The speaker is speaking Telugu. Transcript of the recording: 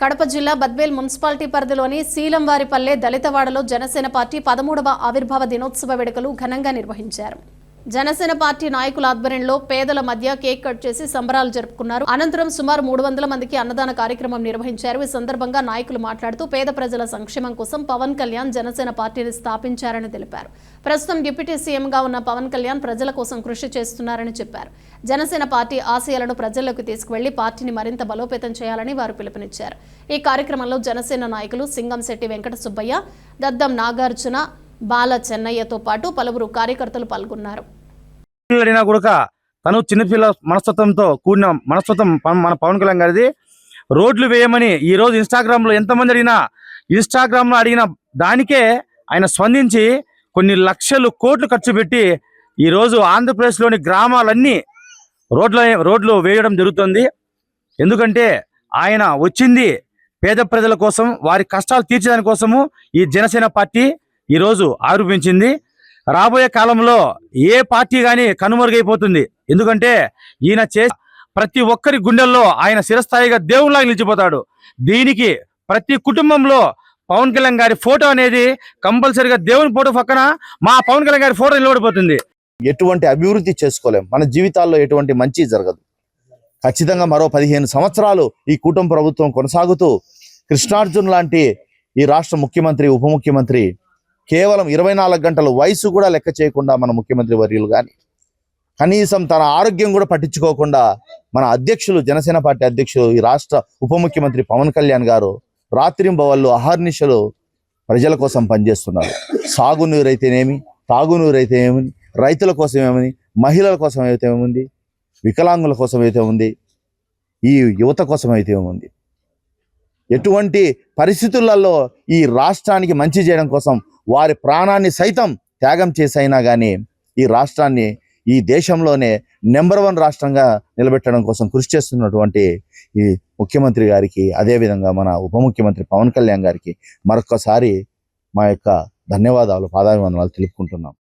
కడప జిల్లా బద్వేల్ మున్సిపాలిటీ పరిధిలోని శీలంవారిపల్లె దళితవాడలో జనసేన పార్టీ 13వ ఆవిర్భావ దినోత్సవ వేడుకలు ఘనంగా నిర్వహించారు. జనసేన పార్టీ నాయకుల ఆధ్వర్యంలో పేదల మధ్య కేక్ కట్ చేసి సంబరాలు జరుపుకున్నారు. అనంతరం సుమారు 300 మందికి అన్నదాన కార్యక్రమం నిర్వహించారు. ఈ సందర్భంగా నాయకులు మాట్లాడుతూ పేద ప్రజల సంక్షేమం కోసం పవన్ కళ్యాణ్ జనసేన పార్టీని స్థాపించారని తెలిపారు. ప్రస్తుతం డిప్యూటీ సీఎంగా ఉన్న పవన్ కళ్యాణ్ ప్రజల కోసం కృషి చేస్తున్నారని చెప్పారు. జనసేన పార్టీ ఆశయాలను ప్రజల్లోకి తీసుకువెళ్లి పార్టీని మరింత బలోపేతం చేయాలని వారు పిలుపునిచ్చారు. ఈ కార్యక్రమంలో జనసేన నాయకులు సింగంశెట్టి వెంకట సుబ్బయ్య, దద్దం నాగార్జున, బాల చెన్నయ్యతో పాటు పలువురు కార్యకర్తలు పాల్గొన్నారు. తను చిన్నపిల్ల మనస్తత్వంతో కూడిన మనస్తత్వం మన పవన్ కళ్యాణ్ గారిది. రోడ్లు వేయమని ఈ రోజు ఇన్స్టాగ్రామ్లో ఎంతమంది అడిగిన దానికే ఆయన స్పందించి కొన్ని లక్షలు కోట్లు ఖర్చు పెట్టి ఈ రోజు ఆంధ్రప్రదేశ్లోని గ్రామాలన్నీ రోడ్లు వేయడం జరుగుతుంది. ఎందుకంటే ఆయన వచ్చింది పేద ప్రజల కోసం, వారి కష్టాలు తీర్చడానికి కోసము ఈ జనసేన పార్టీ ఈరోజు ఆరోపించింది. రాబోయే కాలంలో ఏ పార్టీ కానీ కనుమరుగైపోతుంది. ఎందుకంటే ఈయన ప్రతి ఒక్కరి గుండెల్లో ఆయన చిరస్థాయిగా దేవుళ్లాగా నిలిచిపోతాడు. దీనికి ప్రతి కుటుంబంలో పవన్ కళ్యాణ్ గారి ఫోటో అనేది కంపల్సరిగా దేవుని ఫోటో పక్కన మా పవన్ కళ్యాణ్ గారి ఫోటో నిలబడిపోతుంది. ఎటువంటి అభివృద్ధి చేసుకోలేం, మన జీవితాల్లో ఎటువంటి మంచి జరగదు. ఖచ్చితంగా మరో 15 సంవత్సరాలు ఈ కూటమి ప్రభుత్వం కొనసాగుతూ కృష్ణార్జున్ లాంటి ఈ రాష్ట్ర ముఖ్యమంత్రి, ఉప ముఖ్యమంత్రి కేవలం 24 గంటల వయసు కూడా లెక్క చేయకుండా మన ముఖ్యమంత్రి వర్యులు కానీ కనీసం తన ఆరోగ్యం కూడా పట్టించుకోకుండా మన అధ్యక్షులు, జనసేన పార్టీ అధ్యక్షులు, ఈ రాష్ట్ర ఉప ముఖ్యమంత్రి పవన్ కళ్యాణ్ గారు రాత్రింబవళ్ళు అహర్నిశలు ప్రజల కోసం పనిచేస్తున్నారు. సాగునీరైతేనేమి, తాగునీరైతేనేమి, రైతుల కోసం ఏమని, మహిళల కోసం అయితే ఏముంది, వికలాంగుల కోసం అయితే ఉంది, ఈ యువత కోసం అయితే ఏముంది. ఎటువంటి పరిస్థితులలో ఈ రాష్ట్రానికి మంచి చేయడం కోసం వారి ప్రాణాన్ని సైతం త్యాగం చేసైనా కానీ ఈ రాష్ట్రాన్ని ఈ దేశంలోనే నెంబర్ 1 రాష్ట్రంగా నిలబెట్టడం కోసం కృషి చేస్తున్నటువంటి ఈ ముఖ్యమంత్రి గారికి, అదేవిధంగా మన ఉప ముఖ్యమంత్రి పవన్ కళ్యాణ్ గారికి మరొకసారి మా యొక్క ధన్యవాదాలు, పాదాభివందనాలు తెలుపుకుంటున్నాం.